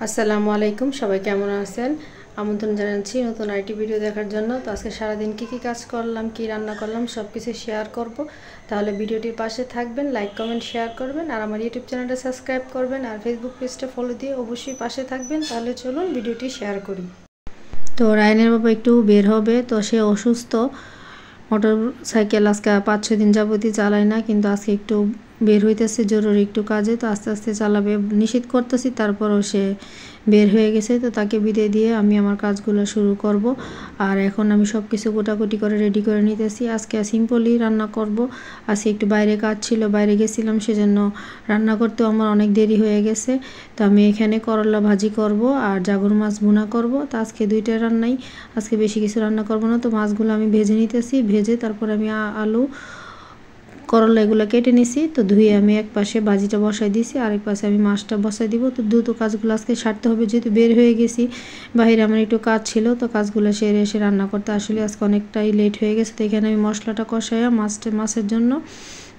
আসসালামু আলাইকুম, সবাই কেমন আছেন? আমন্ত্রণ জানাচ্ছি নতুন আইটি ভিডিও দেখার জন্য। তো আজকে সারাদিন কী কাজ করলাম, কি রান্না করলাম সব কিছু শেয়ার করব। তাহলে ভিডিওটির পাশে থাকবেন, লাইক কমেন্ট শেয়ার করবেন, আর আমার ইউটিউব চ্যানেলটা সাবস্ক্রাইব করবেন, আর ফেসবুক পেজটা ফলো দিয়ে অবশ্যই পাশে থাকবেন। তাহলে চলুন ভিডিওটি শেয়ার করি। তো রায়নের বাবা একটু বের হবে, তো সে অসুস্থ। মোটর সাইকেল আজকে 5-6 দিন যাবতই চালায় না, কিন্তু আজকে একটু বের হইতেছে জরুরি একটু কাজে, তো আস্তে আস্তে চালাবে নিষেধ করতেছি, তারপরও সে বের হয়ে গেছে। তো তাকে বিদায় দিয়ে আমি আমার কাজগুলো শুরু করব। আর এখন আমি সব কিছু কোটাকুটি করে রেডি করে নিতেছি। আজকে সিম্পলই রান্না করব। আজকে একটু বাইরে কাজ ছিল, বাইরে গেছিলাম, সেজন্য রান্না করতেও আমার অনেক দেরি হয়ে গেছে। তো আমি এখানে করলা ভাজি করব আর জাগর মাছ ভুনা করব। তো আজকে দুইটা রান্নাই, আজকে বেশি কিছু রান্না করব না। তো মাছগুলো আমি ভেজে নিতেছি, ভেজে তারপর আমি আলু করলা এগুলো কেটে নিছি। তো ধুয়ে আমি এক পাশে ভাজিটা বসাই দিয়েছি, আরেক পাশে আমি মাছটা বসাই দিব। তো দ্রুত কাজগুলো আজকে সারতে হবে, যেহেতু বের হয়ে গেছি বাইরে, আমার একটু কাজ ছিল। তো কাজগুলো সেরে এসে রান্না করতে আসলে আজকে অনেকটাই লেট হয়ে গেছে। তো এখানে আমি মশলাটা কষাইয়া মাছের জন্য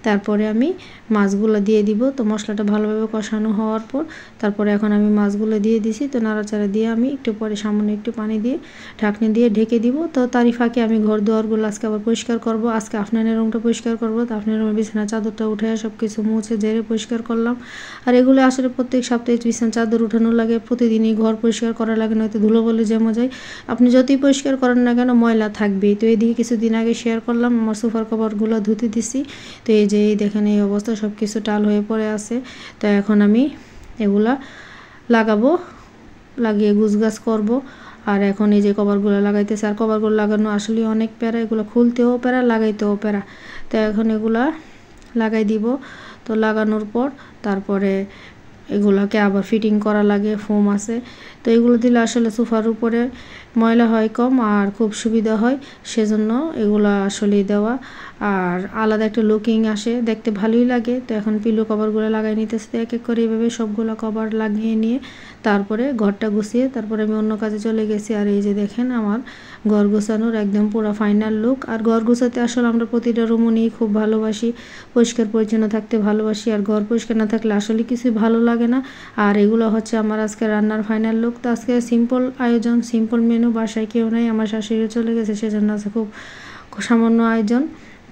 তারপরে আমি মাছগুলো দিয়ে দিব। তো মশলাটা ভালোভাবে কষানো হওয়ার পর তারপরে এখন আমি মাছগুলো দিয়ে দিছি। তো নাড়াচাড়া দিয়ে আমি একটু পরে সামান্য একটু পানি দিয়ে ঢাকনি দিয়ে ঢেকে দিব। তো তারই ফাঁকে আমি ঘর দুয়ারগুলো আজকে আবার পরিষ্কার করব। আজকে আফনানের রুমটা পরিষ্কার করব। তো আফনানের রুমের বিছানা চাদরটা উঠে সব কিছু মুছে ঝেড়ে পরিষ্কার করলাম। আর এগুলো আসলে প্রত্যেক সপ্তাহে বিছানা চাদর উঠানো লাগে, প্রতিদিনই ঘর পরিষ্কার করা লাগে, নয়তো ধুলো বলে জমা যায়। আপনি যতই পরিষ্কার করেন না কেন ময়লা থাকবেই। তো এদিকে কিছুদিন আগে শেয়ার করলাম আমার সোফার কভারগুলো ধুতে দিছি। তো এই যে দেখেন এই অবস্থা, সব কিছু টাল হয়ে পড়ে আছে। তো এখন আমি এগুলা লাগাবো, লাগিয়ে গুছগাছ করব। আর এখন এই যে কভারগুলো লাগাইতেছে, আর কভারগুলো লাগানো আসলে অনেক প্যারা, এগুলো খুলতেও প্যারা, লাগাইতেও প্যারা। তো এখন এগুলা লাগাই দিব। তো লাগানোর পর তারপরে এগুলাকে আবার ফিটিং করা লাগে, ফোম আছে। তো এগুলো দিলে আসলে সোফার উপরে ময়লা হয় কম আর খুব সুবিধা হয়, সেজন্য এগুলো আসলেই দেওয়া। আর আলাদা একটা লুকিং আসে, দেখতে ভালোই লাগে। তো এখন পিলো কভারগুলো লাগাই নিতেছে। এক এক করে এইভাবে সবগুলো কভার লাগিয়ে নিয়ে তারপরে ঘরটা গুছিয়ে তারপরে আমি অন্য কাজে চলে গেছি। আর এই যে দেখেন আমার ঘর গোছানোর একদম পুরো ফাইনাল লুক। আর ঘর গোছাতে আসলে আমরা প্রতিটা রুমও নিয়ে খুব ভালোবাসি, পরিষ্কার পরিচ্ছন্ন থাকতে ভালোবাসি। আর ঘর পরিষ্কার না থাকলে আসলে কিছুই ভালো লাগে না। আর এগুলো হচ্ছে আমার আজকে রান্নার ফাইনাল লুক। তো আজকে সিম্পল আয়োজন, সিম্পল মেনু, বাসায় কেউ নাই, আমার শাশুড়ি চলে গেছে, সেজন্য আছে খুব সামান্য আয়োজন।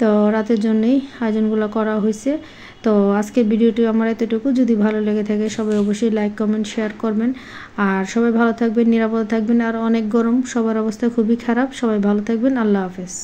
তো রাতের জন্যই আয়োজনগুলো করা হয়েছে। তো আজকের ভিডিওটি আমার এতটুকু। যদি ভালো লেগে থাকে সবাই অবশ্যই লাইক কমেন্ট শেয়ার করবেন। আর সবাই ভালো থাকবেন, নিরাপদে থাকবেন। আর অনেক গরম, সবার অবস্থা খুবই খারাপ। সবাই ভালো থাকবেন, আল্লাহ হাফেজ।